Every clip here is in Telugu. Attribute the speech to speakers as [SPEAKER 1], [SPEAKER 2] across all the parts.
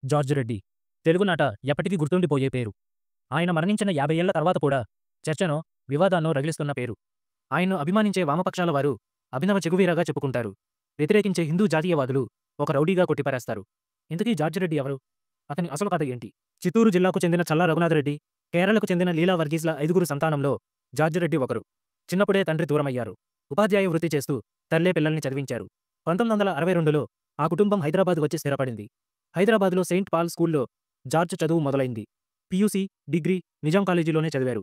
[SPEAKER 1] జార్జ్ రెడ్డి తెలుగునాట ఎప్పటికీ గుర్తుండిపోయే పేరు. ఆయన మరణించిన 50 ఏళ్ల తర్వాత కూడా చర్చనో, వివాదాన్నో రగిలిస్తున్న పేరు. ఆయన్ను అభిమానించే వామపక్షాల వారు అభినవ చెగువీరాగా చెప్పుకుంటారు. వ్యతిరేకించే హిందూ జాతీయవాదులు ఒక రౌడీగా కొట్టిపారేస్తారు. ఇంతకీ జార్జ్ రెడ్డి ఎవరు? అతని అసలు కథ ఏంటి? చిత్తూరు జిల్లాకు చెందిన చల్లా రఘునాథరెడ్డి, కేరళకు చెందిన లీలా వర్గీస్ల 5గురు సంతానంలో జార్జ్ రెడ్డి ఒకరు. చిన్నప్పుడే తండ్రి దూరమయ్యారు. ఉపాధ్యాయ వృత్తి చేస్తూ తల్లే పిల్లల్ని చదివించారు. 1962లో ఆ కుటుంబం హైదరాబాద్ వచ్చి స్థిరపడింది. హైదరాబాద్లో సెయింట్ పాల్ స్కూల్లో జార్జ్ చదువు మొదలైంది. పీయూసీ, డిగ్రీ నిజాం కాలేజీలోనే చదివారు.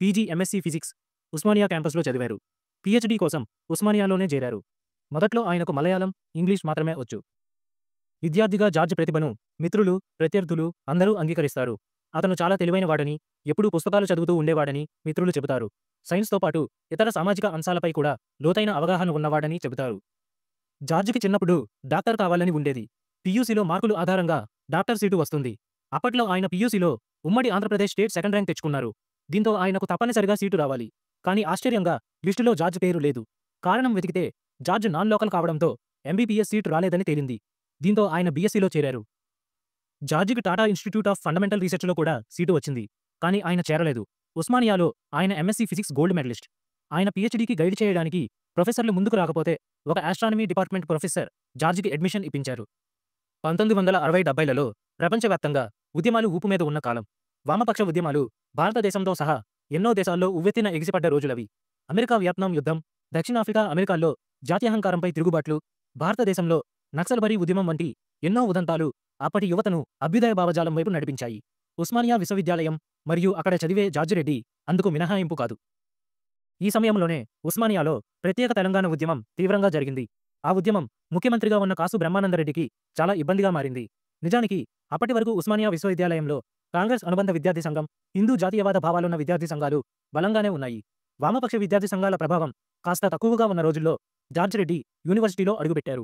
[SPEAKER 1] పీజీ, ఎంఎస్సీ ఫిజిక్స్ ఉస్మానియా క్యాంపస్లో చదివారు. పీహెచ్డీ కోసం ఉస్మానియాలోనే చేరారు. మొదట్లో ఆయనకు మలయాళం, ఇంగ్లీష్ మాత్రమే వచ్చు. విద్యార్థిగా జార్జ్ ప్రతిభను మిత్రులు, ప్రత్యర్థులు అందరూ అంగీకరిస్తారు. అతను చాలా తెలివైన వాడని, ఎప్పుడూ పుస్తకాలు చదువుతూ ఉండేవాడని మిత్రులు చెబుతారు. సైన్స్తో పాటు ఇతర సామాజిక అంశాలపై కూడా లోతైన అవగాహన ఉన్నవాడని చెబుతారు. జార్జ్కి చిన్నప్పుడు డాక్టర్ కావాలని ఉండేది. పీయూసీలో మార్కులు ఆధారంగా డాక్టర్ సీటు వస్తుంది. అప్పట్లో ఆయన పీయూసీలో ఉమ్మడి ఆంధ్రప్రదేశ్ స్టేట్ సెకండ్ ర్యాంక్ తెచ్చుకున్నారు. దీంతో ఆయనకు తప్పనిసరిగా సీటు రావాలి. కానీ ఆశ్చర్యంగా లిస్టులో జార్జ్ పేరు లేదు. కారణం వెతికితే జార్జ్ నాన్ లోకల్ కావడంతో ఎంబీబీఎస్ సీటు రాలేదని తేలింది. దీంతో ఆయన బీఎస్సీలో చేరారు. జార్జికి టాటా ఇన్స్టిట్యూట్ ఆఫ్ ఫండమెంటల్ రీసెర్చ్లో కూడా సీటు వచ్చింది. కానీ ఆయన చేరలేదు. ఉస్మానియాలో ఆయన ఎంఎస్సీ ఫిజిక్స్ గోల్డ్ మెడలిస్ట్. ఆయన పీహెచ్డీకి గైడ్ చేయడానికి ప్రొఫెసర్లు ముందుకు రాకపోతే ఒక ఆస్ట్రానమీ డిపార్ట్మెంట్ ప్రొఫెసర్ జార్జికి అడ్మిషన్ ఇప్పించారు. 1960-70లలో ప్రపంచవ్యాప్తంగా ఉద్యమాలు ఊపు మీద ఉన్న కాలం. వామపక్ష ఉద్యమాలు భారతదేశంతో సహా ఎన్నో దేశాల్లో ఉవ్వెత్తిన ఎగిసిపడ్డ రోజులవి. అమెరికా వియత్నాం యుద్ధం, దక్షిణాఫ్రికా, అమెరికాల్లో జాత్యహంకారంపై తిరుగుబాట్లు, భారతదేశంలో నక్సల్బరీ ఉద్యమం వంటి ఎన్నో ఉదంతాలు అప్పటి యువతను అభ్యుదయ భావజాలం వైపు నడిపించాయి. ఉస్మానియా విశ్వవిద్యాలయం మరియు అక్కడ చదివే జార్జ్ రెడ్డి అందుకు మినహాయింపు కాదు. ఈ సమయంలోనే ఉస్మానియాలో ప్రత్యేక తెలంగాణ ఉద్యమం తీవ్రంగా జరిగింది. ఆ ఉద్యమం ముఖ్యమంత్రిగా ఉన్న కాసు బ్రహ్మానందరెడ్డికి చాలా ఇబ్బందిగా మారింది. నిజానికి అప్పటి వరకు ఉస్మానియా విశ్వవిద్యాలయంలో కాంగ్రెస్ అనుబంధ విద్యార్థి సంఘం, హిందూ జాతీయవాద భావాలున్న విద్యార్థి సంఘాలు బలంగానే ఉన్నాయి. వామపక్ష విద్యార్థి సంఘాల ప్రభావం కాస్త తక్కువగా ఉన్న రోజుల్లో జార్జ్ రెడ్డి యూనివర్సిటీలో అడుగుపెట్టారు.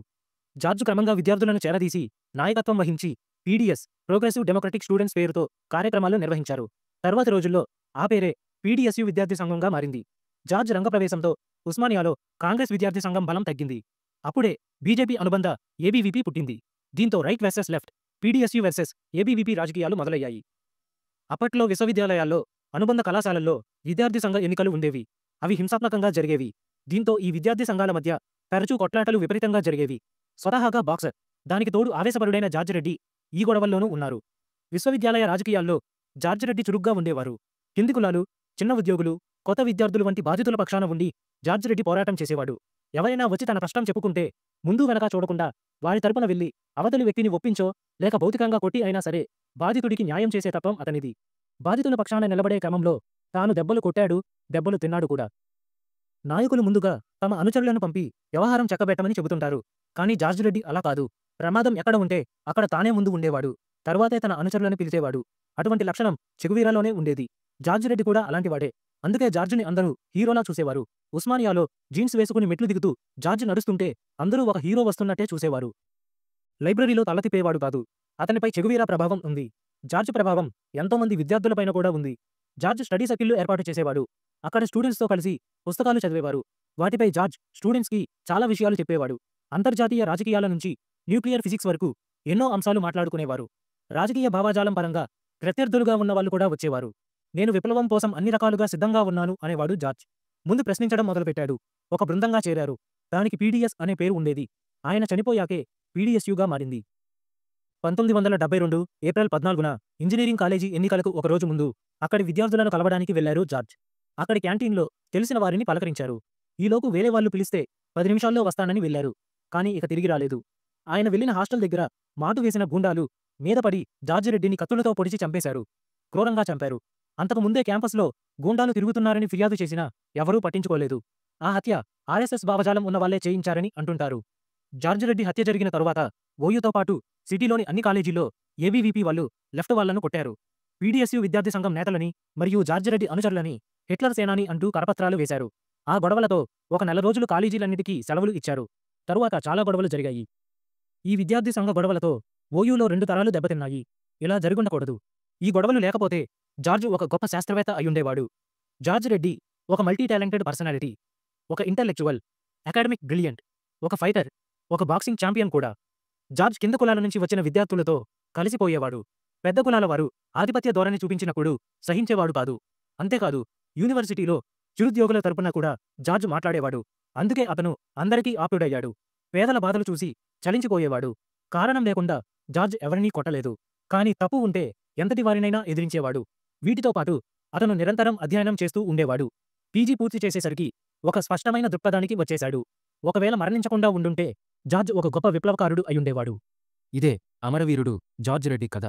[SPEAKER 1] జార్జ్ క్రమంగా విద్యార్థులను చేరదీసి నాయకత్వం వహించి పీడీఎస్, ప్రోగ్రెసివ్ డెమోక్రటిక్ స్టూడెంట్స్ పేరుతో కార్యక్రమాలు నిర్వహించారు. తర్వాతి రోజుల్లో ఆ పేరే పీడీఎస్యు విద్యార్థి సంఘంగా మారింది. జార్జ్ రంగప్రవేశంతో ఉస్మానియాలో కాంగ్రెస్ విద్యార్థి సంఘం బలం తగ్గింది. అప్పుడే బీజేపీ అనుబంధ ఏబీవీపీ పుట్టింది. దీంతో right versus left, PDSU versus ABVP రాజకీయాలు మొదలయ్యాయి. అప్పట్లో విశ్వవిద్యాలయాల్లో, అనుబంధ కళాశాలల్లో విద్యార్థి సంఘ ఎన్నికలు ఉండేవి. అవి హింసాత్మకంగా జరిగేవి. దీంతో ఈ విద్యార్థి సంఘాల మధ్య తరచూ కొట్లాటలు విపరీతంగా జరిగేవి. స్వతహాగా బాక్సర్, దానికి తోడు ఆవేశపరుడైన జార్జ్ రెడ్డి ఈ గొడవల్లోనూ ఉన్నారు. విశ్వవిద్యాలయ రాజకీయాల్లో జార్జ్ రెడ్డి చురుగ్గా ఉండేవారు. కింది కులాలు, చిన్న ఉద్యోగులు, కొత్త విద్యార్థులు వంటి బాధితుల పక్షాన ఉండి జార్జ్ రెడ్డి పోరాటం చేసేవాడు. ఎవరైనా వచ్చి తన కష్టం చెప్పుకుంటే ముందు వెనక చూడకుండా వారి తరపున వెళ్లి అవతలి వ్యక్తిని ఒప్పించో లేక భౌతికంగా కొట్టి అయినా సరే బాధితుడికి న్యాయం చేసే తత్వం అతనిది. బాధితుల పక్షాన నిలబడే క్రమంలో తాను దెబ్బలు కొట్టాడు, దెబ్బలు తిన్నాడు కూడా. నాయకులు ముందుగా తమ అనుచరులను పంపి వ్యవహారం చక్కబెట్టమని చెబుతుంటారు. కానీ జార్జ్ రెడ్డి అలా కాదు. ప్రమాదం ఎక్కడ ఉంటే అక్కడ తానే ముందు ఉండేవాడు. తర్వాతే తన అనుచరులను పిలిచేవాడు. అటువంటి లక్షణం చెగువీరాలోనే ఉండేది. జార్జ్ రెడ్డి కూడా అలాంటివాడే. అందుకే జార్జ్ని అందరూ హీరోలా చూసేవారు. ఉస్మానియాలో జీన్స్ వేసుకుని మెట్లు దిగుతూ జార్జ్ నడుస్తుంటే అందరూ ఒక హీరో వస్తున్నట్టే చూసేవారు. లైబ్రరీలో తలతిప్పేవాడు కాదు. అతనిపై చెగువీరా ప్రభావం ఉంది. జార్జ్ ప్రభావం ఎంతోమంది విద్యార్థులపైన కూడా ఉంది. జార్జ్ స్టడీ సర్కిళ్లు ఏర్పాటు చేసేవాడు. అక్కడ స్టూడెంట్స్తో కలిసి పుస్తకాలు చదివేవారు. వాటిపై జార్జ్ స్టూడెంట్స్కి చాలా విషయాలు చెప్పేవాడు. అంతర్జాతీయ రాజకీయాల నుంచి న్యూక్లియర్ ఫిజిక్స్ వరకు ఎన్నో అంశాలు మాట్లాడుకునేవారు. రాజకీయ భావాజాలం పరంగా ప్రత్యర్థులుగా ఉన్నవాళ్లు కూడా వచ్చేవారు. నేను విప్లవం కోసం అన్ని రకాలుగా సిద్ధంగా ఉన్నాను అనేవాడు జార్జ్. ముందు ప్రశ్నించడం మొదలుపెట్టాడు. ఒక బృందంగా చేరారు. దానికి పీడీఎస్ అనే పేరు ఉండేది. ఆయన చనిపోయాకే పీడీఎస్యూగా మారింది. 1972 ఏప్రిల్ 14న ఇంజనీరింగ్ కాలేజీ ఎన్నికలకు ఒకరోజు ముందు అక్కడి విద్యార్థులను కలవడానికి వెళ్లారు జార్జ్. అక్కడి క్యాంటీన్లో తెలిసిన వారిని పలకరించారు. ఈలోపు వేరే వాళ్లు పిలిస్తే 10 నిమిషాల్లో వస్తానని వెళ్లారు. కానీ ఇక తిరిగి రాలేదు. ఆయన వెళ్లిన హాస్టల్ దగ్గర మాటు వేసిన గూండాలు మీదపడి జార్జ్ రెడ్డిని కత్తులతో పొడిచి చంపేశారు. క్రూరంగా చంపారు. అంతకు ముందే క్యాంపస్లో గూండాలు తిరుగుతున్నారని ఫిర్యాదు చేసినా ఎవరూ పట్టించుకోలేదు. ఆ హత్య ఆర్ఎస్ఎస్ భావజాలం ఉన్నవాళ్లే చేయించారని అంటుంటారు. జార్జ్ రెడ్డి హత్య జరిగిన తరువాత ఓయూతో పాటు సిటీలోని అన్ని కాలేజీల్లో ఏబీవీపీ వాళ్ళు లెఫ్ట్ వాళ్లను కొట్టారు. పీడీఎస్యూ విద్యార్థి సంఘం నేతలని మరియు జార్జ్ రెడ్డి అనుచరులని హిట్లర్ సేనాని అంటూ కరపత్రాలు వేశారు. ఆ గొడవలతో ఒక నెల రోజులు కాలేజీలన్నిటికీ సెలవులు ఇచ్చారు. తరువాత చాలా గొడవలు జరిగాయి. ఈ విద్యార్థి సంఘ గొడవలతో ఓయూలో 2 తరాలు దెబ్బతిన్నాయి. ఇలా జరుగుండకూడదు. ఈ గొడవలు లేకపోతే జార్జ్ ఒక గొప్ప శాస్త్రవేత్త అయ్యుండేవాడు. జార్జ్ రెడ్డి ఒక మల్టీ టాలెంటెడ్ పర్సనాలిటీ. ఒక ఇంటెలెక్చువల్, అకాడమిక్ బ్రిలియంట్, ఒక ఫైటర్, ఒక బాక్సింగ్ ఛాంపియన్ కూడా. జార్జ్ కింద కులాల నుంచి వచ్చిన విద్యార్థులతో కలిసిపోయేవాడు. పెద్ద కులాల వారు ఆధిపత్య ధోరణి చూపించినప్పుడు సహించేవాడు కాదు. అంతేకాదు యూనివర్సిటీలో చిరుద్యోగుల తరపున కూడా జార్జ్ మాట్లాడేవాడు. అందుకే అతను అందరికీ ఆప్తుడయ్యాడు. పేదల బాధలు చూసి చలించిపోయేవాడు. కారణం లేకుండా జార్జ్ ఎవరినీ కొట్టలేదు. కానీ తప్పు ఉంటే ఎంతటి వారినైనా ఎదిరించేవాడు. వీటితో పాటు అతను నిరంతరం అధ్యయనం చేస్తూ ఉండేవాడు. పీజీ పూర్తి చేసేసరికి ఒక స్పష్టమైన దృక్పథానికి వచ్చేశాడు. ఒకవేళ మరణించకుండా ఉండుంటే జార్జ్ ఒక గొప్ప విప్లవకారుడు అయ్యుండేవాడు. ఇదే అమరవీరుడు జార్జ్ రెడ్డి కథ.